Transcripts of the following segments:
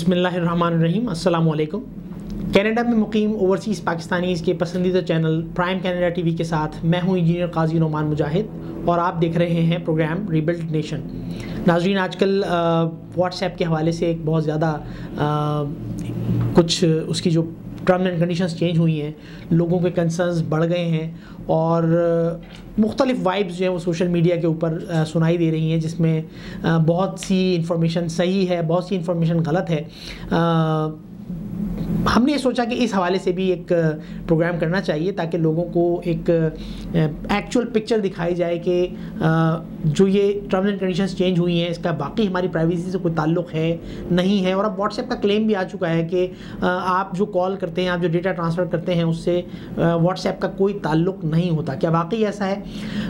बिस्मिल्लाहिर्रहमानिर्रहीम, अस्सलाम वालेकुम। कनाडा में मुकीम ओवरसीज़ पाकिस्तानीज़ के पसंदीदा चैनल प्राइम कनाडा टीवी के साथ मैं हूं इंजीनियर काजी नोमान मुजाहिद और आप देख रहे हैं प्रोग्राम रीबिल्ड नेशन। नाज़रीन, आजकल व्हाट्सएप के हवाले से एक बहुत ज़्यादा कुछ उसकी जो टर्म एंड कंडीशंस चेंज हुई हैं, लोगों के कंसर्न्स बढ़ गए हैं और मुख्तलिफ वाइब्स जो हैं वो सोशल मीडिया के ऊपर सुनाई दे रही हैं, जिसमें बहुत सी इंफॉर्मेशन सही है, बहुत सी इंफॉर्मेशन गलत है। हमने ये सोचा कि इस हवाले से भी एक प्रोग्राम करना चाहिए ताकि लोगों को एक एक्चुअल पिक्चर दिखाई जाए कि जो ये टर्म्स एंड कंडीशंस चेंज हुई हैं इसका बाकी हमारी प्राइवेसी से कोई ताल्लुक़ है नहीं है। और अब व्हाट्सएप का क्लेम भी आ चुका है कि आप जो कॉल करते हैं, आप जो डेटा ट्रांसफ़र करते हैं, उससे व्हाट्सएप का कोई ताल्लुक़ नहीं होता। क्या वाकई ऐसा है?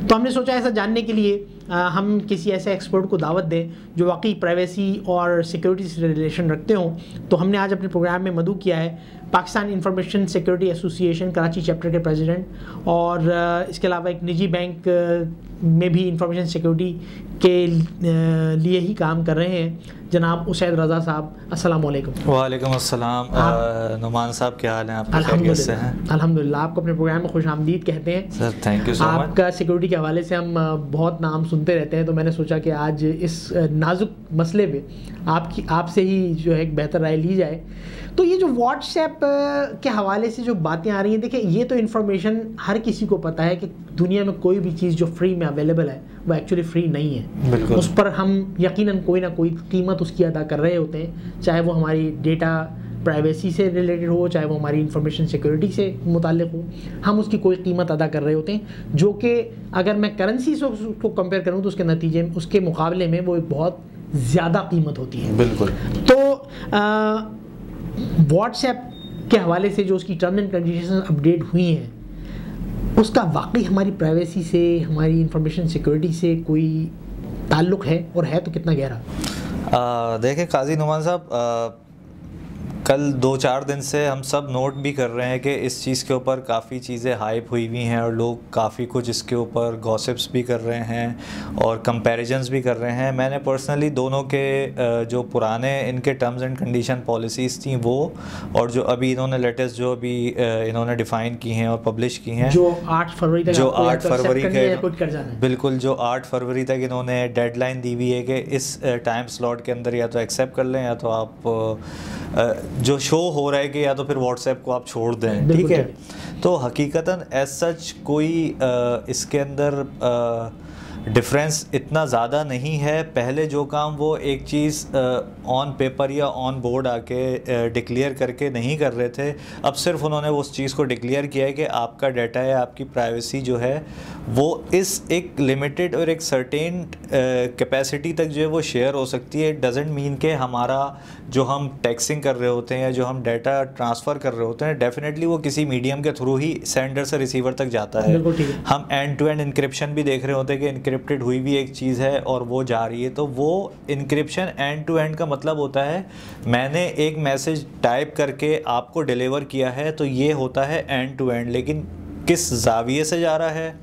तो हमने सोचा ऐसा जानने के लिए हम किसी ऐसे एक्सपर्ट को दावत दें जो वाकई प्राइवेसी और सिक्योरिटी से रिलेशन रखते हों। तो हमने आज अपने प्रोग्राम में मदऊ किया है Pakistan information security association Karachi chapter के प्रेसिडेंट और इसके अलावा एक निजी बैंक में भी इंफॉर्मेशन सिक्योरिटी के लिए ही काम कर रहे हैं, जनाब उसैद रज़ा साहब। अस्सलाम वालेकुम। वालेकुम अस्सलाम। नुमान साहब, क्या हाल है आपका? अल्हम्दुलिल्लाह। आपको अपने प्रोग्राम में खुश आमदीद कहते हैं sir. Thank you so much. आपका सिक्योरिटी के हवाले से हम बहुत नाम सुनते रहते हैं, तो मैंने सोचा कि आज इस नाजुक मसले पे आपसे ही जो है एक बेहतर राय ली जाए। तो ये जो व्हाट्सएप के हवाले से जो बातें आ रही हैं, देखिए ये तो इन्फॉर्मेशन हर किसी को पता है कि दुनिया में कोई भी चीज़ जो फ्री में अवेलेबल है वो एक्चुअली फ्री नहीं है। बिल्कुल। उस पर हम यकीनन कोई ना कोई कीमत उसकी अदा कर रहे होते हैं, चाहे वो हमारी डेटा प्राइवेसी से रिलेटेड हो, चाहे वो हमारी इंफॉर्मेशन सिक्योरिटी से मुताल्लिक हो, हम उसकी कोई कीमत अदा कर रहे होते हैं, जो कि अगर मैं करेंसी से उसको कंपेयर करूँ तो उसके नतीजे में, उसके मुकाबले में वो एक बहुत ज़्यादा कीमत होती है। बिल्कुल। तो व्हाट्सएप के हवाले से जो उसकी टर्म एंड कंडीशन अपडेट हुई हैं, उसका वाकई हमारी प्राइवेसी से, हमारी इंफॉर्मेशन सिक्योरिटी से कोई ताल्लुक़ है, और है तो कितना गहरा? देखिए काजी नुमान साहब, कल 2-4 दिन से हम सब नोट भी कर रहे हैं कि इस चीज़ के ऊपर काफ़ी चीज़ें हाइप हुई हुई हैं और लोग काफ़ी कुछ इसके ऊपर गॉसिप्स भी कर रहे हैं और कंपैरिजंस भी कर रहे हैं। मैंने पर्सनली दोनों के जो पुराने इनके टर्म्स एंड कंडीशन पॉलिसीज़ थी वो, और जो अभी इन्होंने लेटेस्ट जो अभी इन्होंने डिफ़ाइन की हैं और पब्लिश की हैं, जो 8 फरवरी तक, जो 8 फरवरी के बिल्कुल जो 8 फरवरी तक इन्होंने डेडलाइन दी हुई है कि इस टाइम स्लॉट के अंदर या तो एक्सेप्ट कर लें या तो आप जो शो हो रहा है कि या तो फिर व्हाट्सएप को आप छोड़ दें। ठीक है। तो हकीकतन एज सच कोई इसके अंदर डिफरेंस इतना ज़्यादा नहीं है। पहले जो काम वो एक चीज़ ऑन पेपर या ऑन बोर्ड आके डिक्लेयर करके नहीं कर रहे थे, अब सिर्फ उन्होंने उस चीज़ को डिक्लेयर किया है कि आपका डाटा है, आपकी प्राइवेसी जो है वो इस एक लिमिटेड और एक सर्टेन कैपेसिटी तक जो है वो शेयर हो सकती है। इट डजेंट मीन के हमारा जो हम टैक्सिंग कर रहे होते हैं या जो हम डाटा ट्रांसफ़र कर रहे होते हैं, डेफिनेटली वो किसी मीडियम के थ्रू ही सेंडर से रिसीवर तक जाता है। हम एंड टू एंड इंक्रिप्शन भी देख रहे होते हैं कि इंक्रिप्टेड हुई भी एक चीज़ है और वो जा रही है। तो वो इंक्रिप्शन एंड टू एंड का मतलब होता है मैंने एक मैसेज टाइप करके आपको डिलीवर किया है, तो ये होता है एंड टू एंड। लेकिन किस जाविये से जा रहा है,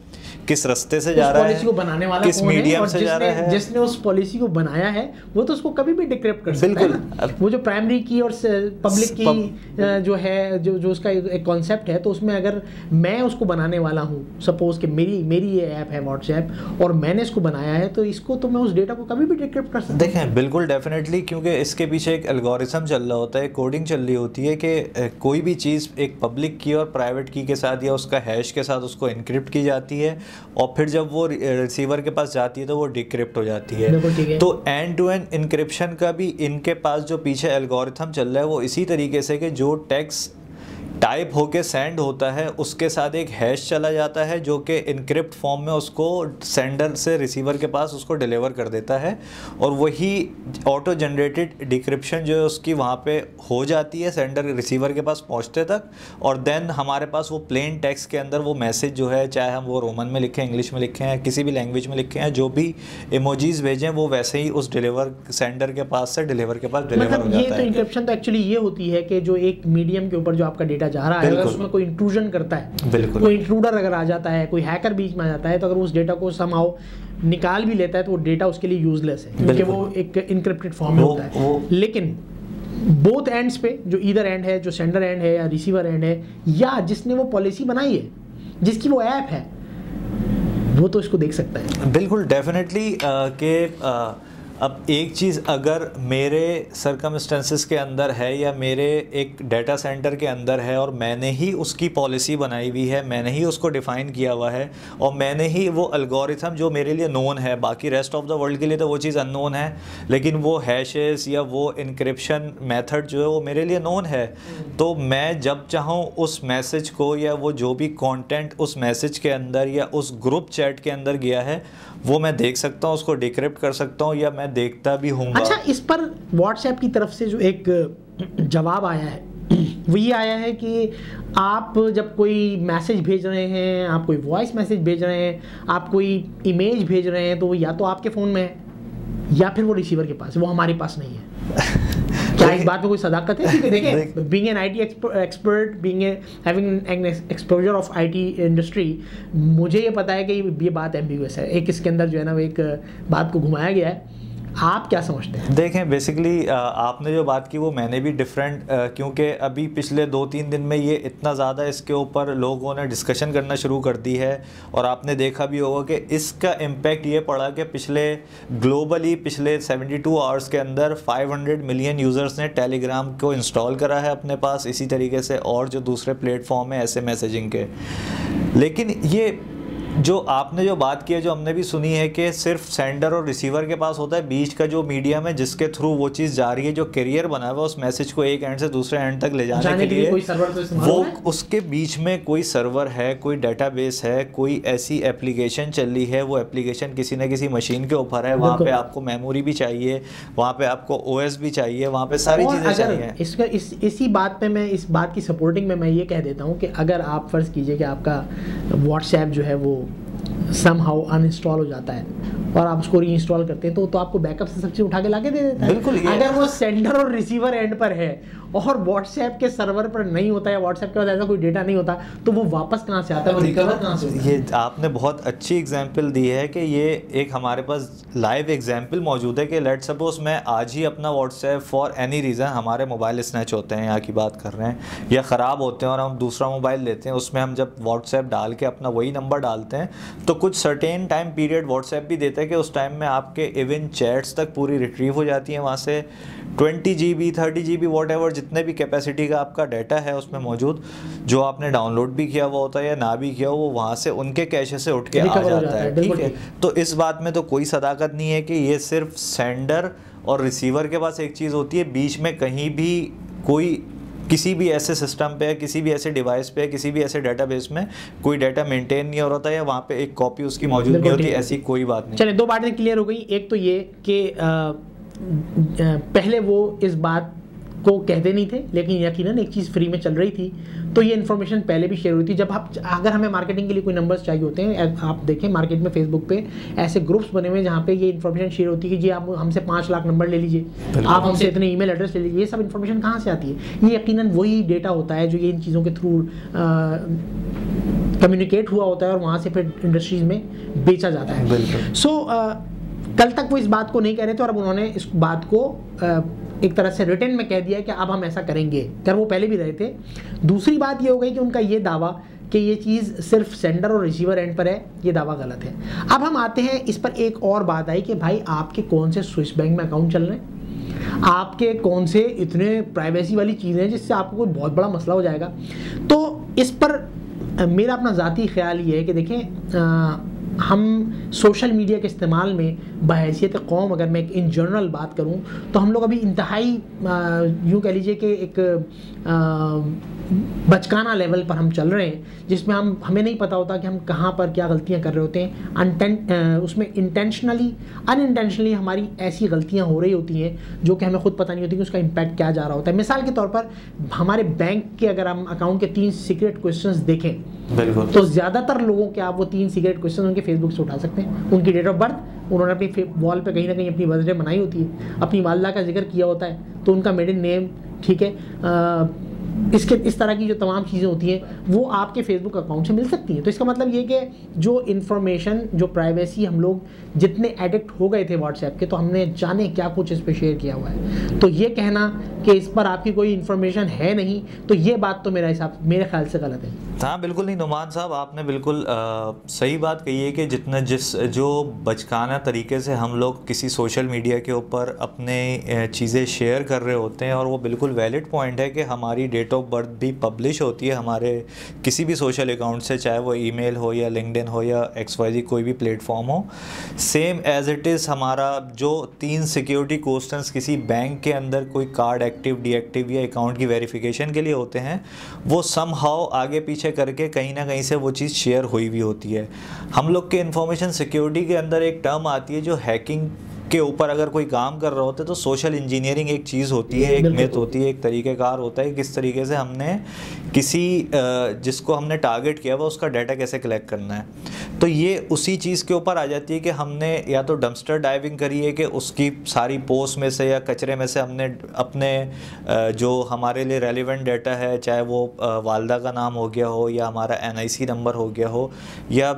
किस रास्ते से जा रहा है, को बनाने वाला किस मीडियम से जा रहा है, जिसने उस पॉलिसी को बनाया है वो तो उसको कभी भी डिक्रिप्ट कर सकता है। बिल्कुल। वो जो प्राइमरी की और पब्लिक की जो है, जो उसका एक कॉन्सेप्ट है, तो उसमें अगर मैं उसको बनाने वाला हूँ, सपोज कि मेरी ये ऐप है व्हाट्सएप और मैंने इसको बनाया है, तो इसको तो मैं उस डेटा को कभी भी डिक्रिप्ट कर सकता हूँ। देखें, बिल्कुल डेफिनेटली, क्योंकि इसके पीछे एक एल्गोरिथम चल रहा होता है, कोडिंग चल रही होती है कि कोई भी चीज़ एक पब्लिक की और प्राइवेट की के साथ या उसका हैश के साथ उसको इनक्रिप्ट की जाती है और फिर जब वो रिसीवर के पास जाती है तो वो डिक्रिप्ट हो जाती है। तो एंड टू एंड इनक्रिप्शन का भी इनके पास जो पीछे एल्गोरिथम चल रहा है वो इसी तरीके से कि जो टेक्स्ट टाइप होके सेंड होता है उसके साथ एक हैश चला जाता है जो कि इनक्रिप्ट फॉर्म में उसको सेंडर से रिसीवर के पास उसको डिलीवर कर देता है, और वही ऑटो जनरेटेड डिक्रिप्शन जो है उसकी वहाँ पे हो जाती है सेंडर रिसीवर के पास पहुँचते तक। और देन हमारे पास वो प्लेन टेक्स्ट के अंदर वो मैसेज जो है, चाहे हम वो रोमन में लिखें, इंग्लिश में लिखें या किसी भी लैंग्वेज में लिखें, जो भी इमोजीज भेजें वो वैसे ही उस डिलीवर सेंडर के पास से डिलीवर के पास डिलीवर हो जाता है। तो इंक्रिप्शन तो एक्चुअली ये होती है कि जो एक मीडियम के ऊपर जो आपका डेटा जा रहा है, अगर उसमें कोई इंट्रूजन करता है, कोई इंट्रूडर अगर आ जाता है, कोई हैकर बीच में आ जाता है, तो अगर उस डेटा को समहाउ निकाल भी लेता है तो वो डेटा उसके लिए यूजलेस है, क्योंकि वो एक इनक्रिप्टेड फॉर्म में होता है। लेकिन बोथ एंड्स पे, जो ईदर एंड है, जो सेंडर एंड है या रिसीवर एंड है, या जिसने वो पॉलिसी बनाई है, जिसकी वो ऐप है, वो तो इसको देख सकता है। बिल्कुल डेफिनेटली कि अब एक चीज़ अगर मेरे सर्कमस्टेंसेस के अंदर है या मेरे एक डाटा सेंटर के अंदर है और मैंने ही उसकी पॉलिसी बनाई हुई है, मैंने ही उसको डिफ़ाइन किया हुआ है और मैंने ही वो एल्गोरिथम जो मेरे लिए नोन है, बाकी रेस्ट ऑफ द वर्ल्ड के लिए तो वो चीज़ अननोन है, लेकिन वो हैशेस या वो इनक्रिप्शन मेथड जो है वो मेरे लिए नोन है, तो मैं जब चाहूँ उस मैसेज को या वो जो भी कंटेंट उस मैसेज के अंदर या उस ग्रुप चैट के अंदर गया है वो मैं देख सकता हूँ, उसको डिक्रिप्ट कर सकता हूँ या मैं देखता भी हूँ। अच्छा, इस पर व्हाट्सएप की तरफ से जो एक जवाब आया है वो ये आया है कि आप जब कोई मैसेज भेज रहे हैं, आप कोई वॉइस मैसेज भेज रहे हैं, आप कोई इमेज भेज रहे हैं, तो वो या तो आपके फ़ोन में है या फिर वो रिसीवर के पास है, वो हमारे पास नहीं है। क्या इस बात में कोई सदाकत है? क्योंकि देखिए, being an IT expert, being having an exposure of IT industry, मुझे ये पता है कि ये बात एम्बिगुअस है। एक इसके अंदर जो है ना वो एक बात को घुमाया गया है। आप क्या समझते हैं? देखें, बेसिकली आपने जो बात की वो मैंने भी डिफरेंट, क्योंकि अभी पिछले 2-3 दिन में ये इतना ज़्यादा इसके ऊपर लोगों ने डिस्कशन करना शुरू कर दी है और आपने देखा भी होगा कि इसका इम्पैक्ट ये पड़ा कि पिछले ग्लोबली पिछले 72 आवर्स के अंदर 500 मिलियन यूज़र्स ने टेलीग्राम को इंस्टॉल करा है अपने पास, इसी तरीके से और जो दूसरे प्लेटफॉर्म है ऐसे मैसेजिंग के। लेकिन ये जो आपने जो बात की है, जो हमने भी सुनी है कि सिर्फ सेंडर और रिसीवर के पास होता है, बीच का जो मीडियम है जिसके थ्रू वो चीज़ जा रही है, जो कैरियर बना हुआ है उस मैसेज को एक एंड से दूसरे एंड तक ले जाने के लिए कोई सर्वर तो वो उसके बीच में कोई सर्वर है, कोई डेटाबेस है, कोई ऐसी एप्लीकेशन चल रही है, वो एप्लीकेशन किसी न किसी मशीन के ऊपर है, वहाँ पे आपको मेमोरी भी चाहिए, वहाँ पे आपको OS भी चाहिए, वहाँ पे सारी चीज़ें चाहिए। इसका इसी बात पे मैं इस बात की सपोर्टिंग में मैं ये कह देता हूँ कि अगर आप फ़र्ज़ कीजिए कि आपका व्हाट्सएप जो है वो समहाउ अनइंस्टॉल हो जाता है और आप उसको रीइंस्टॉल करते हैं, तो आपको बैकअप से सब चीज़ उठा के लाके दे देता है। बिल्कुल। अगर वो सेंडर और रिसीवर एंड पर है और व्हाट्सएप के सर्वर पर नहीं होता है, व्हाट्सएप के पास ऐसा कोई डेटा नहीं होता, तो वो वापस कहाँ से आता है, वो रिकवर कहाँ से होता है? ये आपने बहुत अच्छी एग्जांपल दी है कि ये एक हमारे पास लाइव एग्जांपल मौजूद है कि लेट सपोज मैं आज ही अपना व्हाट्सएप फॉर एनी रीज़न, हमारे मोबाइल स्नैच होते हैं, यहाँ की बात कर रहे हैं, या ख़राब होते हैं और हम दूसरा मोबाइल लेते हैं, उसमें हम जब व्हाट्सएप डाल के अपना वही नंबर डालते हैं तो कुछ सर्टेन टाइम पीरियड व्हाट्सएप भी देता है कि उस टाइम में आपके इवन चैट्स तक पूरी रिट्रीव हो जाती हैं वहाँ से, 20 GB 30 GB वॉट जितने भी कैपेसिटी का आपका डाटा है उसमें मौजूद, जो आपने डाउनलोड भी किया हुआ होता है या ना भी किया वो वहाँ से उनके कैशे से उठ के आ जाता है। ठीक है, तो इस बात में तो कोई सदाकत नहीं है कि ये सिर्फ सेंडर और रिसीवर के पास एक चीज़ होती है, बीच में कहीं भी कोई किसी भी ऐसे सिस्टम पे, किसी भी ऐसे डिवाइस पे, किसी भी ऐसे डेटाबेस में कोई डाटा मेंटेन नहीं हो रहा था या वहाँ पे एक कॉपी उसकी मौजूद नहीं होती, ऐसी कोई बात नहीं। चलिए, दो बातें क्लियर हो गई। एक तो ये कि पहले वो इस बात को कहते नहीं थे, लेकिन यकीनन एक चीज़ फ्री में चल रही थी, तो ये इन्फॉर्मेशन पहले भी शेयर हुई थी। जब अगर हमें मार्केटिंग के लिए कोई नंबर्स चाहिए होते हैं, आप देखें मार्केट में फेसबुक पे ऐसे ग्रुप्स बने हुए हैं जहाँ पे ये इन्फॉर्मेशन शेयर होती है कि जी आप हमसे 5 लाख नंबर ले लीजिए, आप हमसे इतने ईमेल एड्रेस ले लीजिए। ये सब इन्फॉर्मेशन कहाँ से आती है? ये यकीनन वही डेटा होता है जो ये इन चीज़ों के थ्रू कम्युनिकेट हुआ होता है और वहाँ से फिर इंडस्ट्रीज़ में बेचा जाता है। सो कल तक वो इस बात को नहीं कह रहे थे और अब उन्होंने इस बात को एक तरह से रिटर्न में कह दिया कि अब हम ऐसा करेंगे, कर वो पहले भी रहे थे। दूसरी बात ये हो गई कि उनका ये दावा कि ये चीज़ सिर्फ सेंडर और रिसीवर एंड पर है, ये दावा गलत है। अब हम आते हैं इस पर, एक और बात आई कि भाई आपके कौन से स्विस बैंक में अकाउंट चल रहे हैं, आपके कौन से इतने प्राइवेसी वाली चीज़ें हैं जिससे आपको कोई बहुत बड़ा मसला हो जाएगा। तो इस पर मेरा अपना ज़ाती ख्याल ये है कि देखें, हम सोशल मीडिया के इस्तेमाल में बहैसियत कौम, अगर मैं इन जनरल बात करूं तो हम लोग अभी इंतहाई यूँ कह लीजिए कि एक बचकाना लेवल पर हम चल रहे हैं, जिसमें हमें नहीं पता होता कि हम कहाँ पर क्या गलतियाँ कर रहे होते हैं। उसमें इंटेंशनली अनइंटेंशनली हमारी ऐसी गलतियाँ हो रही होती हैं जो कि हमें खुद पता नहीं होती कि उसका इम्पैक्ट क्या जा रहा होता है। मिसाल के तौर पर हमारे बैंक के अगर हम अकाउंट के 3 सीक्रेट क्वेश्चंस देखें, बिल्कुल, तो ज़्यादातर लोगों के आप वो 3 सीक्रेट क्वेश्चन उनके फेसबुक से उठा सकते हैं। उनकी डेट ऑफ बर्थ, उन्होंने अपनी वॉल पे कहीं ना कहीं अपनी बर्थडे मनाई होती है, अपनी वालदा का जिक्र किया होता है, तो उनका मिडिल नेम, ठीक है, इस तरह की जो तमाम चीज़ें होती हैं वो आपके फेसबुक अकाउंट से मिल सकती हैं। तो इसका मतलब ये कि जो इन्फॉर्मेशन, जो प्राइवेसी, हम लोग जितने एडिक्ट हो गए थे व्हाट्सएप के, तो हमने जाने क्या कुछ इस पर शेयर किया हुआ है। तो ये कहना कि इस पर आपकी कोई इन्फॉर्मेशन है नहीं, तो ये बात तो मेरे ख्याल से गलत है। हाँ बिल्कुल नहीं नुमान साहब, आपने बिल्कुल सही बात कही है कि जो बचकाना तरीके से हम लोग किसी सोशल मीडिया के ऊपर अपने चीज़ें शेयर कर रहे होते हैं, और वो बिल्कुल वैलिड पॉइंट है कि हमारी डेट ऑफ बर्थ भी पब्लिश होती है हमारे किसी भी सोशल अकाउंट से, चाहे वो ईमेल हो या लिंक्डइन हो या XYZ कोई भी प्लेटफॉर्म हो। सेम एज इट इज़ हमारा जो 3 सिक्योरिटी क्वेश्चंस किसी बैंक के अंदर कोई कार्ड एक्टिव, डीएक्टिव या अकाउंट की वेरिफिकेशन के लिए होते हैं, वो समहाउ आगे पीछे करके कहीं ना कहीं से वो चीज़ शेयर हुई भी होती है। हम लोग के इंफॉर्मेशन सिक्योरिटी के अंदर एक टर्म आती है जो हैकिंग के ऊपर अगर कोई काम कर रहा होता है तो सोशल इंजीनियरिंग एक चीज़ होती है, एक मेथ होती है, एक तरीक़ेकार होता है किस तरीके से हमने किसी जिसको हमने टारगेट किया हुआ उसका डाटा कैसे कलेक्ट करना है। तो ये उसी चीज़ के ऊपर आ जाती है कि हमने या तो डंपस्टर डाइविंग करी है कि उसकी सारी पोस्ट में से या कचरे में से हमने अपने जो हमारे लिए रेलिवेंट डाटा है, चाहे वो वालदा का नाम हो गया हो या हमारा NIC नंबर हो गया हो या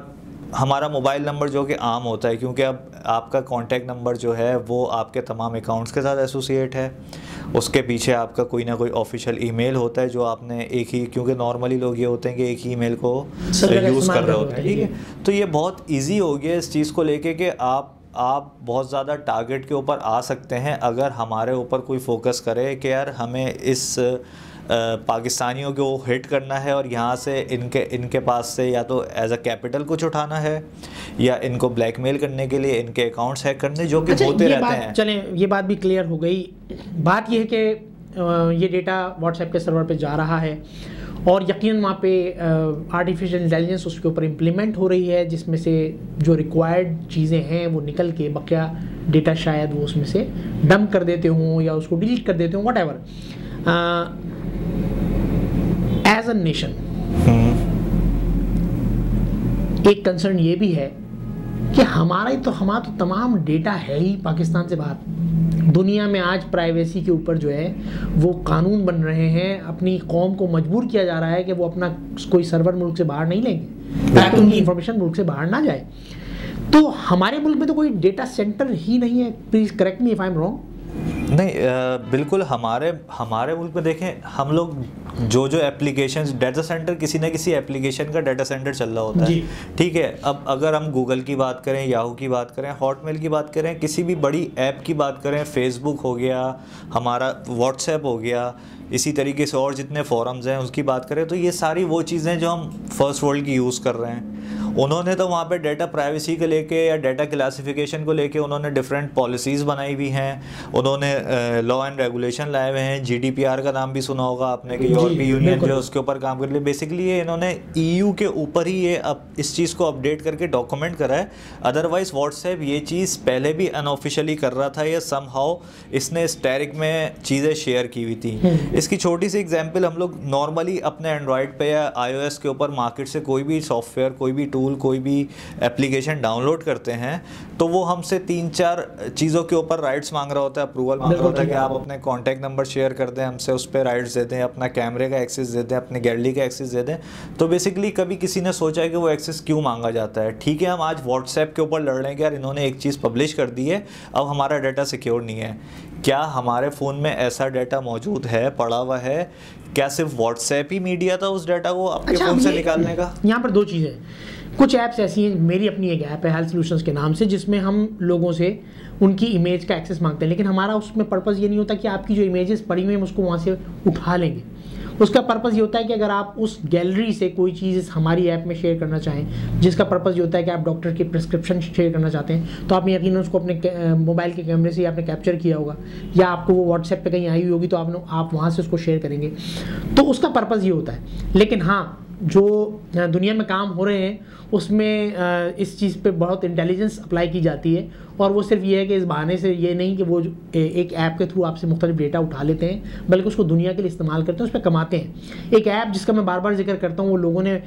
हमारा मोबाइल नंबर जो कि आम होता है, क्योंकि अब आपका कॉन्टैक्ट नंबर जो है वो आपके तमाम अकाउंट्स के साथ एसोसिएट है, उसके पीछे आपका कोई ना कोई ऑफिशियल ईमेल होता है जो आपने एक ही, क्योंकि नॉर्मली लोग ये होते हैं कि एक ही ईमेल को यूज़ कर रहे होते हैं, ठीक है। तो ये बहुत ईजी हो गया इस चीज़ को लेके कि आप बहुत ज़्यादा टारगेट के ऊपर आ सकते हैं अगर हमारे ऊपर कोई फोकस करे कि यार हमें इस पाकिस्तानियों को हिट करना है और यहाँ से इनके पास से या तो एज अ कैपिटल कुछ उठाना है या इनको ब्लैकमेल करने के लिए इनके अकाउंट्स हैक करने, जो कि होते रहते हैं। चलें, ये बात भी क्लियर हो गई। बात ये है कि ये डेटा व्हाट्सएप के सर्वर पे जा रहा है और यकीनन वहाँ पे आर्टिफिशियल इंटेलिजेंस उसके ऊपर इम्प्लीमेंट हो रही है, जिसमें से जो रिक्वायर्ड चीज़ें हैं वो निकल के बकिया डेटा शायद वो उसमें से डंप कर देते हों या उसको डिलीट कर देते हों, whatever. As a nation एक कंसर्न ये भी है कि हमारा तो तमाम डेटा है ही पाकिस्तान से बाहर। दुनिया में आज प्राइवेसी के ऊपर जो है वो कानून बन रहे हैं, अपनी कौम को मजबूर किया जा रहा है कि वो अपना कोई सर्वर मुल्क से बाहर नहीं लेंगे ताकि उनकी इंफॉर्मेशन मुल्क से बाहर ना जाए। तो हमारे मुल्क में तो कोई डेटा सेंटर ही नहीं है। Please correct me if I am wrong. नहीं बिल्कुल, हमारे मुल्क में देखें हम लोग जो एप्लीकेशंस, डाटा सेंटर किसी ना किसी एप्लीकेशन का डाटा सेंटर चल रहा होता है, ठीक है। अब अगर हम गूगल की बात करें, याहू की बात करें, हॉटमेल की बात करें, किसी भी बड़ी ऐप की बात करें, फेसबुक हो गया, हमारा व्हाट्सएप हो गया, इसी तरीके से और जितने फोरम्स हैं उसकी बात करें, तो ये सारी वो चीज़ें जो हम फर्स्ट वर्ल्ड की यूज़ कर रहे हैं। उन्होंने तो वहाँ पे डाटा प्राइवेसी को लेके या डाटा क्लासिफिकेशन को लेके उन्होंने डिफरेंट पॉलिसीज़ बनाई हुई हैं, उन्होंने लॉ एंड रेगुलेशन लाए हुए हैं। GDPR का नाम भी सुना होगा आपने कि यूरोपीय यूनियन जो है उसके ऊपर काम कर लिया। बेसिकली ये इन्होंने EU के ऊपर ही ये अब इस चीज़ को अपडेट करके डॉक्यूमेंट करा है। अदरवाइज़ व्हाट्सएप ये चीज़ पहले भी अनऑफिशियली कर रहा था, या समहाउ इसने स्टैरिक में चीज़ें शेयर की हुई थी। इसकी छोटी सी एग्जाम्पल, हम लोग नॉर्मली अपने एंड्रॉयड पे या iOS के ऊपर मार्केट से कोई भी सॉफ्टवेयर, कोई भी टूल, कोई भी एप्लीकेशन डाउनलोड करते हैं तो वो हमसे 3-4 चीज़ों के ऊपर राइट्स मांग रहा होता है, अप्रूवल मांग रहा होता है कि आप अपने कॉन्टैक्ट नंबर शेयर कर दें हमसे, उस पर राइट्स दे दें, अपना कैमरे का एक्सेस दे दें, अपनी गैलरी का एक्सेस दे दें। तो बेसिकली कभी किसी ने सोचा है कि वो एक्सेस क्यों मांगा जाता है? ठीक है, हम आज व्हाट्सएप के ऊपर लड़ रहे हैं कि यार इन्होंने एक चीज़ पब्लिश कर दी है, अब हमारा डाटा सिक्योर नहीं है। क्या हमारे फ़ोन में ऐसा डाटा मौजूद है, पड़ा हुआ है? क्या सिर्फ व्हाट्सएप ही मीडिया था उस डाटा को आपके फ़ोन से निकालने का? यहाँ पर 2 चीज़ें, कुछ ऐप्स ऐसी हैं, मेरी अपनी एक ऐप है हेल्थ सॉल्यूशंस के नाम से, जिसमें हम लोगों से उनकी इमेज का एक्सेस मांगते हैं, लेकिन हमारा उसमें पर्पज़ ये नहीं होता कि आपकी जो इमेजेस पड़ी हुई हैं उसको वहाँ से उठा लेंगे। उसका पर्पज़ ये होता है कि अगर आप उस गैलरी से कोई चीज़ हमारी ऐप में शेयर करना चाहें, जिसका पर्पज़ ये होता है कि आप डॉक्टर की प्रिस्क्रिप्शन शेयर करना चाहते हैं, तो आपने यकीनन उसको अपने मोबाइल के कैमरे से आपने कैप्चर किया होगा या आपको वो व्हाट्सएप पे कहीं आई हुई होगी, तो आप वहाँ से उसको शेयर करेंगे। तो उसका पर्पज़ ये होता है। लेकिन हाँ, जो दुनिया में काम हो रहे हैं उसमें इस चीज़ पे बहुत इंटेलिजेंस अप्लाई की जाती है, और वो सिर्फ ये है कि इस बहाने से ये नहीं कि वो एक ऐप के थ्रू आपसे मुख्तलिफ डेटा उठा लेते हैं, बल्कि उसको दुनिया के लिए इस्तेमाल करते हैं, उस पर कमाते हैं। एक ऐप जिसका मैं बार बार जिक्र करता हूँ, वो लोगों ने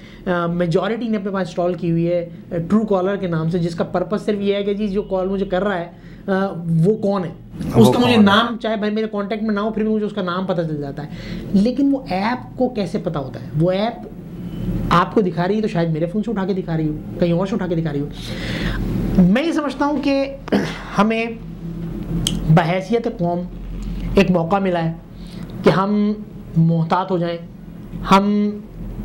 मेजॉरिटी ने अपने पास इंस्टॉल की हुई है, ट्रू कॉलर के नाम से, जिसका पर्पज़ सिर्फ ये है कि जी जो कॉल मुझे कर रहा है वो कौन है, उसका मुझे नाम, चाहे भाई मेरे कांटेक्ट में ना हो, फिर भी मुझे उसका नाम पता चल जाता है। लेकिन वो ऐप को कैसे पता होता है? वो ऐप आपको दिखा रही है तो शायद मेरे फ़ोन से उठा के दिखा रही हो, कहीं और से उठा के दिखा रही हो। मैं ये समझता हूँ कि हमें बहैसियत कौम एक मौका मिला है कि हम मोहतात हो जाएं। हम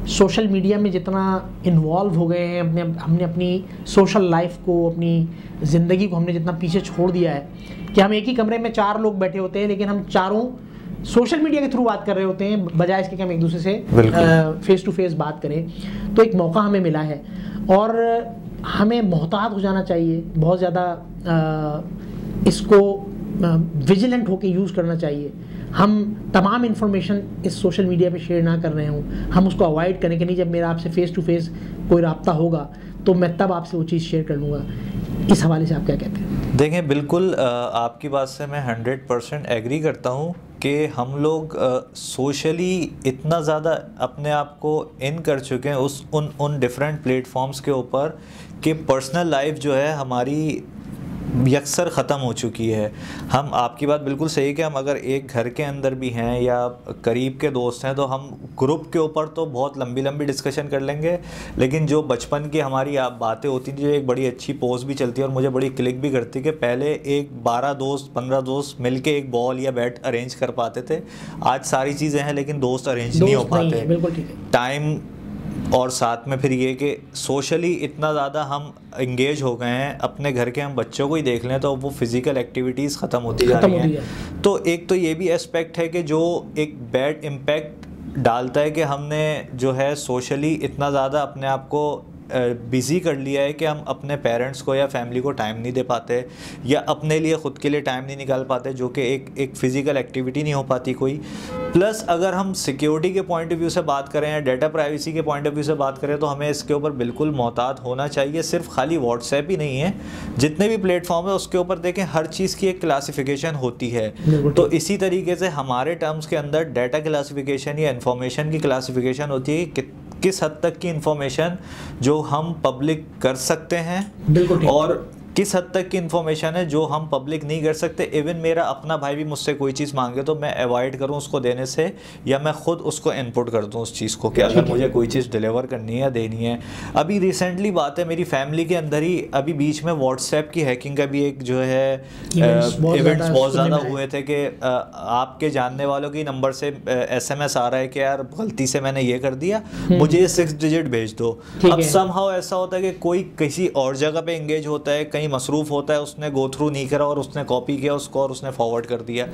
सोशल मीडिया में जितना इन्वॉल्व हो गए हैं, हमने अपनी सोशल लाइफ को, अपनी ज़िंदगी को हमने जितना पीछे छोड़ दिया है कि हम एक ही कमरे में 4 लोग बैठे होते हैं, लेकिन हम चारों सोशल मीडिया के थ्रू बात कर रहे होते हैं, बजाय इसके कि हम एक दूसरे से फेस टू फेस बात करें। तो एक मौका हमें मिला है और हमें मोहतात हो जाना चाहिए, बहुत ज़्यादा इसको विजिलेंट होकर यूज़ करना चाहिए। हम तमाम इन्फॉर्मेशन इस सोशल मीडिया पे शेयर ना कर रहे हों, हम उसको अवॉइड करें कि नहीं, जब मेरा आपसे फेस टू फेस कोई रब्ता होगा तो मैं तब आपसे वो चीज़ शेयर कर लूँगा। इस हवाले से आप क्या कहते हैं? देखें, बिल्कुल आपकी बात से मैं 100% एग्री करता हूँ कि हम लोग सोशली इतना ज़्यादा अपने आप को इन कर चुके हैं उन डिफरेंट प्लेटफॉर्म्स के ऊपर कि पर्सनल लाइफ जो है हमारी यकसर ख़त्म हो चुकी है। हम, आपकी बात बिल्कुल सही है कि हम अगर एक घर के अंदर भी हैं या करीब के दोस्त हैं तो हम ग्रुप के ऊपर तो बहुत लंबी लंबी डिस्कशन कर लेंगे, लेकिन जो बचपन की हमारी बातें होती थी, जो एक बड़ी अच्छी पोस्ट भी चलती है और मुझे बड़ी क्लिक भी करती है कि पहले एक 12 दोस्त 15 दोस्त मिलके एक बॉल या बैट अरेंज कर पाते थे। आज सारी चीज़ें हैं लेकिन दोस्त अरेंज नहीं हो पाते। बिल्कुल ठीक है। टाइम और साथ में फिर ये कि सोशली इतना ज़्यादा हम इंगेज हो गए हैं, अपने घर के हम बच्चों को ही देख लें तो वो फिज़िकल एक्टिविटीज़ ख़त्म होती जा रही हैं। तो एक तो ये भी एस्पेक्ट है कि जो एक बैड इम्पैक्ट डालता है कि हमने जो है सोशली इतना ज़्यादा अपने आप को बिज़ी कर लिया है कि हम अपने पेरेंट्स को या फैमिली को टाइम नहीं दे पाते या अपने लिए ख़ुद के लिए टाइम नहीं निकाल पाते, जो कि एक फ़िज़िकल एक्टिविटी नहीं हो पाती कोई। प्लस अगर हम सिक्योरिटी के पॉइंट ऑफ व्यू से बात करें या डेटा प्राइवेसी के पॉइंट ऑफ व्यू से बात करें तो हमें इसके ऊपर बिल्कुल मोहतात होना चाहिए। सिर्फ खाली व्हाट्सएप ही नहीं है, जितने भी प्लेटफॉर्म है उसके ऊपर देखें हर चीज़ की एक क्लासिफिकेशन होती है। तो इसी तरीके से हमारे टर्म्स के अंदर डाटा क्लासिफिकेशन या इन्फॉर्मेशन की क्लासिफिकेशन होती है कि किस हद तक की इंफॉर्मेशन जो हम पब्लिक कर सकते हैं और किस हद तक की इन्फॉर्मेशन है जो हम पब्लिक नहीं कर सकते। इवन मेरा अपना भाई भी मुझसे कोई चीज़ मांगे तो मैं अवॉइड करूं उसको देने से, या मैं ख़ुद उसको इनपुट कर दूं उस चीज़ को कि अगर मुझे कोई चीज़ डिलीवर करनी है या देनी है। अभी रिसेंटली बात है, मेरी फैमिली के अंदर ही अभी बीच में व्हाट्सएप की हैकिंग का भी एक जो है इवेंट्स बहुत ज़्यादा हुए थे कि आपके जानने वालों के नंबर से SMS आ रहा है कि यार गलती से मैंने ये कर दिया, मुझे ये 6 डिजिट भेज दो। अब समहाउ ऐसा होता है कि कोई किसी और जगह पे एंगेज होता है, कहीं मसरूफ होता है, उसने गो थ्रू नहीं करा और उसने कॉपी किया उसको और उसने फॉरवर्ड कर दिया।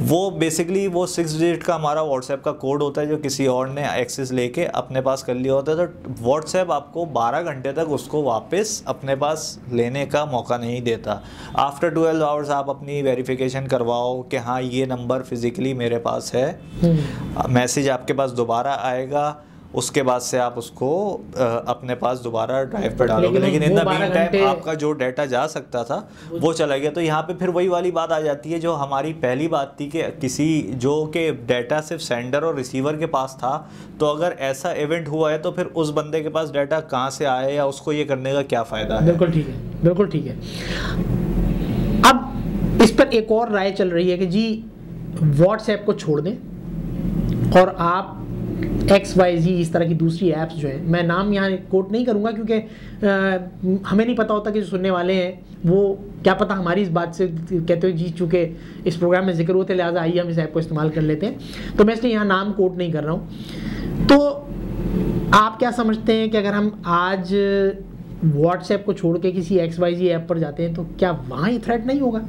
वो बेसिकली वो 6 डिजिट का हमारा व्हाट्सएप का कोड होता है जो किसी और ने एक्सेस लेके अपने पास कर लिया होता है। तो व्हाट्सएप आपको 12 घंटे तक उसको वापस अपने पास लेने का मौका नहीं देता। आफ्टर 12 आवर्स आप अपनी वेरिफिकेशन करवाओ कि हाँ ये नंबर फिजिकली मेरे पास है, मैसेज आपके पास दोबारा आएगा, उसके बाद से आप उसको अपने पास दोबारा ड्राइव पे डालोगे। लेकिन इन द मीन टाइम आपका जो डाटा जा सकता था वो चला गया। तो यहाँ पे फिर वही वाली बात आ जाती है जो हमारी पहली बात थी कि किसी जो कि डाटा सिर्फ सेंडर और रिसीवर के पास था, तो अगर ऐसा इवेंट हुआ है तो फिर उस बंदे के पास डाटा कहाँ से आया या उसको ये करने का क्या फ़ायदा है। बिल्कुल ठीक है, बिल्कुल ठीक है। अब इस पर एक और राय चल रही है कि जी व्हाट्सएप को छोड़ दें और आप XYZ इस तरह की दूसरी ऐप्स जो है, मैं नाम यहाँ कोट नहीं करूँगा क्योंकि हमें नहीं पता होता कि जो सुनने वाले हैं वो क्या पता हमारी इस बात से कहते हुए जी चूँकि इस प्रोग्राम में जिक्र होते लिहाजा आइए हम इस ऐप को इस्तेमाल कर लेते हैं, तो मैं इसलिए यहाँ नाम कोट नहीं कर रहा हूँ। तो आप क्या समझते हैं कि अगर हम आज व्हाट्सएप को छोड़ के किसी XYZ ऐप पर जाते हैं तो क्या वहाँ ही थ्रेट नहीं होगा?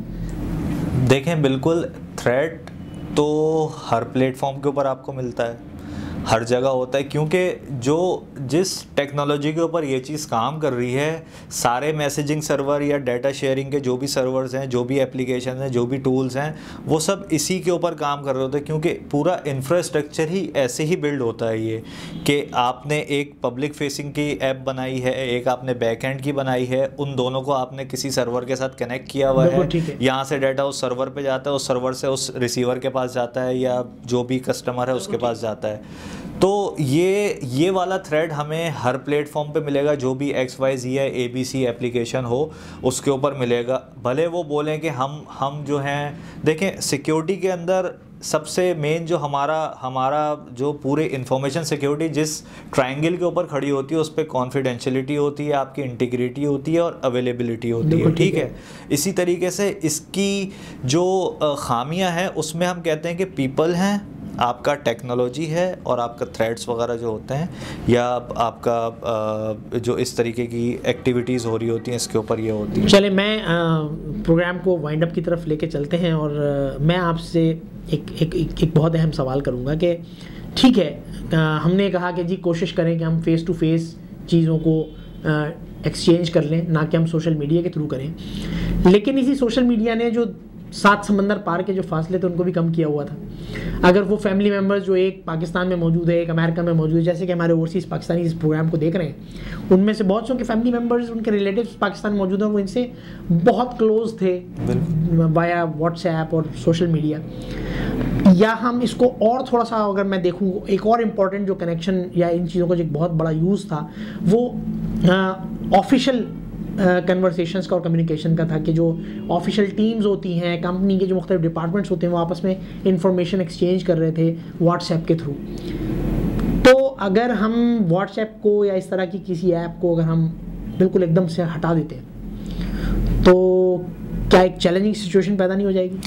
देखें, बिल्कुल थ्रेट तो हर प्लेटफॉर्म के ऊपर आपको मिलता है, हर जगह होता है, क्योंकि जिस टेक्नोलॉजी के ऊपर ये चीज़ काम कर रही है, सारे मैसेजिंग सर्वर या डाटा शेयरिंग के जो भी सर्वर्स हैं, जो भी एप्लीकेशन हैं, जो भी टूल्स हैं, वो सब इसी के ऊपर काम कर रहे होते हैं। क्योंकि पूरा इंफ्रास्ट्रक्चर ही ऐसे ही बिल्ड होता है ये कि आपने एक पब्लिक फेसिंग की ऐप बनाई है, एक आपने बैक एंड की बनाई है, उन दोनों को आपने किसी सर्वर के साथ कनेक्ट किया हुआ है, यहाँ से डाटा उस सर्वर पर जाता है, उस सर्वर से उस रिसीवर के पास जाता है या जो भी कस्टमर है उसके पास जाता है। तो ये वाला थ्रेड हमें हर प्लेटफॉर्म पे मिलेगा, जो भी XYZ या ABC एप्लीकेशन हो उसके ऊपर मिलेगा। भले वो बोलें कि हम जो हैं, देखें सिक्योरिटी के अंदर सबसे मेन जो हमारा जो पूरे इंफॉर्मेशन सिक्योरिटी जिस ट्रायंगल के ऊपर खड़ी होती है उस पर कॉन्फिडेंशियलिटी होती है, आपकी इंटीग्रिटी होती है और अवेलेबिलिटी होती है, ठीक है। इसी तरीके से इसकी जो खामियां हैं उसमें हम कहते हैं कि पीपल हैं, आपका टेक्नोलॉजी है और आपका थ्रेड्स वगैरह जो होते हैं, या आपका जो इस तरीके की एक्टिविटीज़ हो रही होती हैं इसके ऊपर ये होती है। चले मैं प्रोग्राम को वाइंड अप की तरफ लेके चलते हैं, और मैं आपसे एक बहुत अहम सवाल करूंगा कि ठीक है, हमने कहा कि जी कोशिश करें कि हम फेस टू फेस चीज़ों को एक्सचेंज कर लें, ना कि हम सोशल मीडिया के थ्रू करें। लेकिन इसी सोशल मीडिया ने जो 7 समंदर पार के जो फासले थे उनको भी कम किया हुआ था। अगर वो फैमिली मेम्बर्स जो एक पाकिस्तान में मौजूद है, एक अमेरिका में मौजूद है, जैसे कि हमारे ओवरसीज़ पाकिस्तानी इस प्रोग्राम को देख रहे हैं, उनमें से बहुत से उनके फैमिली मेम्बर्स, उनके रिलेटिव्स पाकिस्तान में मौजूद हैं, वो इनसे बहुत क्लोज थे वाया व्हाट्सएप और सोशल मीडिया। या हम इसको और थोड़ा सा अगर मैं देखूँ, एक और इम्पॉर्टेंट जो कनेक्शन या इन चीज़ों का जो एक बहुत बड़ा यूज़ था वो ऑफिशियल कन्वर्सेशंस का और कम्युनिकेशन का था, कि जो ऑफिशियल टीम्स होती हैं, कंपनी के जो मुख्तलिफ डिपार्टमेंट्स होते हैं, वो आपस में इंफॉर्मेशन एक्सचेंज कर रहे थे व्हाट्सएप के थ्रू। तो अगर हम व्हाट्सएप को या इस तरह की किसी ऐप को अगर हम बिल्कुल एकदम से हटा देते हैं तो क्या एक चैलेंजिंग सिचुएशन पैदा नहीं हो जाएगी?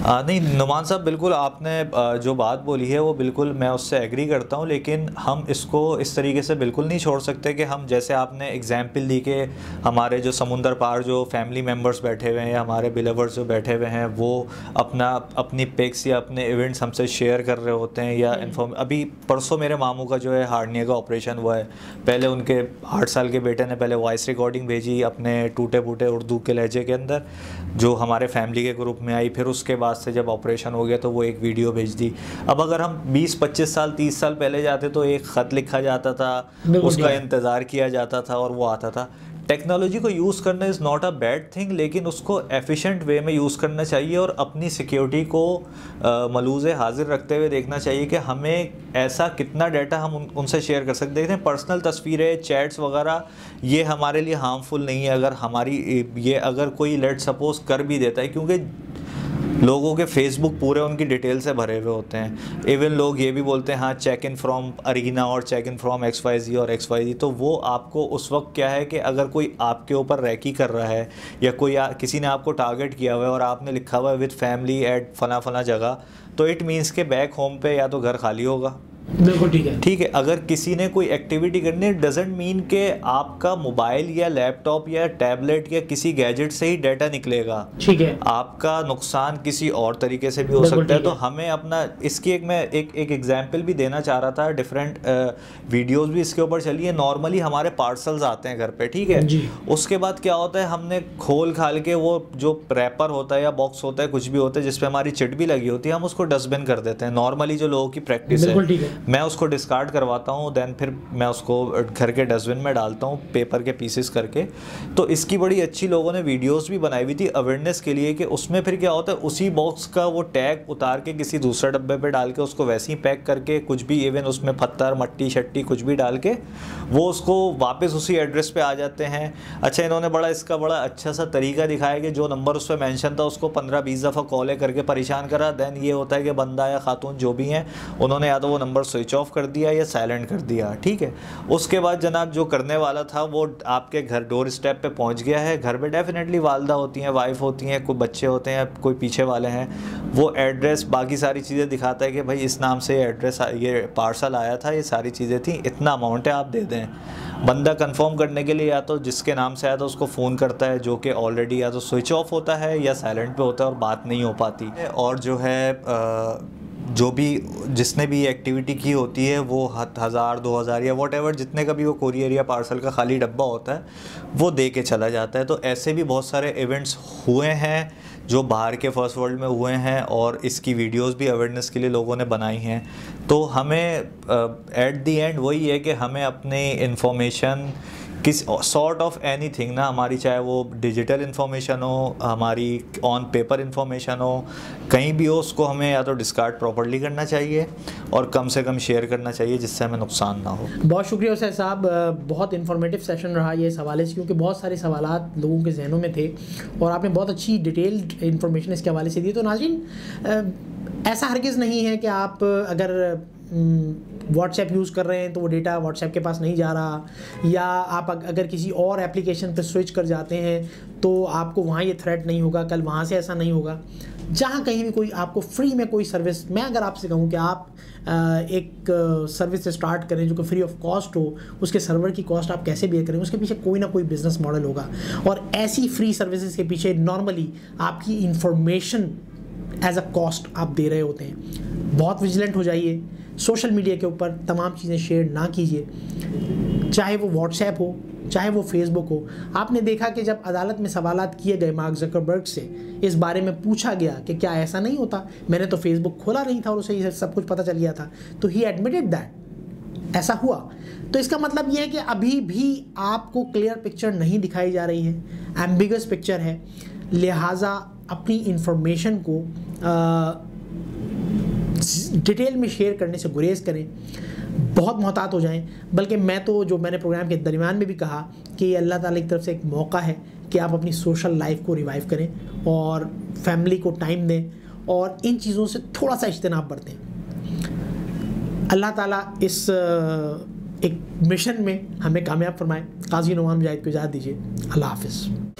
नहीं नुमान साहब, बिल्कुल आपने जो बात बोली है वो बिल्कुल मैं उससे एग्री करता हूँ, लेकिन हम इसको इस तरीके से बिल्कुल नहीं छोड़ सकते कि हम, जैसे आपने एग्जाम्पल दी कि हमारे जो समुंदर पार जो फैमिली मेम्बर्स बैठे हुए हैं या हमारे बिलीवर्स जो बैठे हुए हैं वो अपनी पिक्स या अपने इवेंट्स हमसे शेयर कर रहे होते हैं, या अभी परसों मेरे मामू का जो है हार्निया का ऑपरेशन हुआ है, पहले उनके 8 साल के बेटे ने पहले वॉइस रिकॉर्डिंग भेजी अपने टूटे फूटे उर्दू के लहजे के अंदर, जो हमारे फैमिली के ग्रुप में आई। फिर उसके बाद से जब ऑपरेशन हो गया तो वो एक वीडियो भेज दी। अब अगर हम 20-25 साल 30 साल पहले जाते तो एक ख़त लिखा जाता था, उसका इंतज़ार किया जाता था और वो आता था। टेक्नोलॉजी को यूज़ करना is not a bad thing, लेकिन उसको एफिशिएंट वे में यूज़ करना चाहिए और अपनी सिक्योरिटी को मलूज़े हाजिर रखते हुए देखना चाहिए कि हमें ऐसा कितना डाटा हम उनसे शेयर कर सकते हैं। पर्सनल तस्वीरें, चैट्स वगैरह ये हमारे लिए हार्मफुल नहीं है अगर हमारी ये अगर कोई लेट सपोज कर भी देता है, क्योंकि लोगों के फेसबुक पूरे उनकी डिटेल से भरे हुए होते हैं। इवन लोग ये भी बोलते हैं हाँ चेक इन फ्रॉम अरीना और चेक इन फ्रॉम XYZ और XYZ, तो वो आपको उस वक्त क्या है कि अगर कोई आपके ऊपर रैकी कर रहा है या कोई किसी ने आपको टारगेट किया हुआ है और आपने लिखा हुआ है विद फैमिली एट फला फला जगह, तो इट मीन्स के बैक होम पे या तो घर खाली होगा। बिल्कुल ठीक है। अगर किसी ने कोई एक्टिविटी करनी है, डजेंट मीन के आपका मोबाइल या लैपटॉप या टैबलेट या किसी गैजेट से ही डाटा निकलेगा, ठीक है, आपका नुकसान किसी और तरीके से भी हो सकता है। तो हमें अपना इसकी मैं एक एग्जांपल भी देना चाह रहा था, डिफरेंट वीडियोस भी इसके ऊपर चली है। नॉर्मली हमारे पार्सल्स आते हैं घर पे, ठीक है, उसके बाद क्या होता है, हमने खोल खाल के वो जो रैपर होता है या बॉक्स होता है, कुछ भी होता है जिसपे हमारी चिट भी लगी होती है, हम उसको डस्टबिन कर देते हैं। नॉर्मली जो लोगों की प्रैक्टिस है, मैं उसको डिस्कार्ड करवाता हूँ, देन फिर मैं उसको घर के डस्टबिन में डालता हूँ पेपर के पीसेस करके। तो इसकी बड़ी अच्छी लोगों ने वीडियोस भी बनाई हुई थी अवेयरनेस के लिए कि उसमें फिर क्या होता है, उसी बॉक्स का वो टैग उतार के किसी दूसरे डब्बे पे डाल के उसको वैसे ही पैक करके, कुछ भी इवन उसमें पत्थर मट्टी शट्टी कुछ भी डाल के वो उसको वापस उसी एड्रेस पे आ जाते हैं। अच्छा, इन्होंने इसका बड़ा अच्छा सा तरीका दिखाया कि जो नंबर उस पर मैंशन था उसको 15-20 दफ़ा कॉलें करके परेशान करा। देन ये होता है कि बंदा या खातून जो भी हैं उन्होंने या तो वो नंबर स्विच ऑफ कर दिया या साइलेंट कर दिया, ठीक है। उसके बाद जनाब जो करने वाला था वो आपके घर डोर स्टेप पे पहुंच गया है। घर पे डेफिनेटली वालदा होती हैं, वाइफ होती हैं, कोई बच्चे होते हैं, कोई पीछे वाले हैं। वो एड्रेस बाकी सारी चीज़ें दिखाता है कि भाई इस नाम से एड्रेस ये पार्सल आया था, ये सारी चीज़ें थी, इतना अमाउंट है आप दे दें। बंदा कंफर्म करने के लिए या तो जिसके नाम से आया था उसको फ़ोन करता है, जो कि ऑलरेडी या तो स्विच ऑफ होता है या साइलेंट पे होता है और बात नहीं हो पाती। और जो है जो भी जिसने भी एक्टिविटी की होती है वो 1000-2000 या वॉट जितने का भी वो कोरियर या पार्सल का खाली डब्बा होता है वो दे के चला जाता है। तो ऐसे भी बहुत सारे इवेंट्स हुए हैं जो बाहर के फर्स्ट वर्ल्ड में हुए हैं और इसकी वीडियोस भी अवेयरनेस के लिए लोगों ने बनाई हैं। तो हमें एट दी एंड वही है कि हमें अपने इंफॉर्मेशन किस सॉर्ट ऑफ एनीथिंग ना, हमारी चाहे वो डिजिटल इन्फॉर्मेशन हो, हमारी ऑन पेपर इन्फॉर्मेशन हो, कहीं भी हो, उसको हमें या तो डिस्कार्ड प्रॉपर्ली करना चाहिए और कम से कम शेयर करना चाहिए जिससे हमें नुकसान ना हो। बहुत शुक्रिया हुसैन साहब, बहुत इन्फॉर्मेटिव सेशन रहा ये इस हवाले से, क्योंकि बहुत सारे सवालात लोगों के जहनों में थे और आपने बहुत अच्छी डिटेल्ड इन्फॉर्मेशन इसके हवाले से दी। तो नाज़रीन, ऐसा हरगिज़ नहीं है कि आप अगर व्हाट्सएप यूज़ कर रहे हैं तो वो डेटा व्हाट्सएप के पास नहीं जा रहा, या आप अगर किसी और एप्लीकेशन पर स्विच कर जाते हैं तो आपको वहाँ ये थ्रेट नहीं होगा, कल वहाँ से ऐसा नहीं होगा। जहाँ कहीं भी कोई आपको फ्री में कोई सर्विस, मैं अगर आपसे कहूँ कि आप एक सर्विस स्टार्ट करें जो कि फ्री ऑफ कॉस्ट हो, उसके सर्वर की कॉस्ट आप कैसे बेयर करें, उसके पीछे कोई ना कोई बिजनेस मॉडल होगा। और ऐसी फ्री सर्विसेज के पीछे नॉर्मली आपकी इंफॉर्मेशन एज अ कॉस्ट आप दे रहे होते हैं। बहुत विजिलेंट हो जाइए, सोशल मीडिया के ऊपर तमाम चीज़ें शेयर ना कीजिए, चाहे वो व्हाट्सएप हो, चाहे वो फेसबुक हो। आपने देखा कि जब अदालत में सवालात किए गए मार्क ज़करबर्ग से, इस बारे में पूछा गया कि क्या ऐसा नहीं होता, मैंने तो फेसबुक खोला नहीं था और उसे ये सब कुछ पता चल गया था, तो ही एडमिटेड दैट ऐसा हुआ। तो इसका मतलब ये है कि अभी भी आपको क्लियर पिक्चर नहीं दिखाई जा रही है, एम्बिगस पिक्चर है। लिहाजा अपनी इंफॉर्मेशन को डिटेल में शेयर करने से गुरेज करें, बहुत मोहतात हो जाएं। बल्कि मैं तो, जो मैंने प्रोग्राम के दरमियान में भी कहा कि अल्लाह ताला की तरफ से एक मौका है कि आप अपनी सोशल लाइफ को रिवाइव करें और फैमिली को टाइम दें और इन चीज़ों से थोड़ा सा इज्तनाब बरतें। अल्लाह ताला इस एक मिशन में हमें कामयाब फरमाए। काजी नुमान मुजाहिद को इजाज़त दीजिए। अल्लाह हाफ़िज़।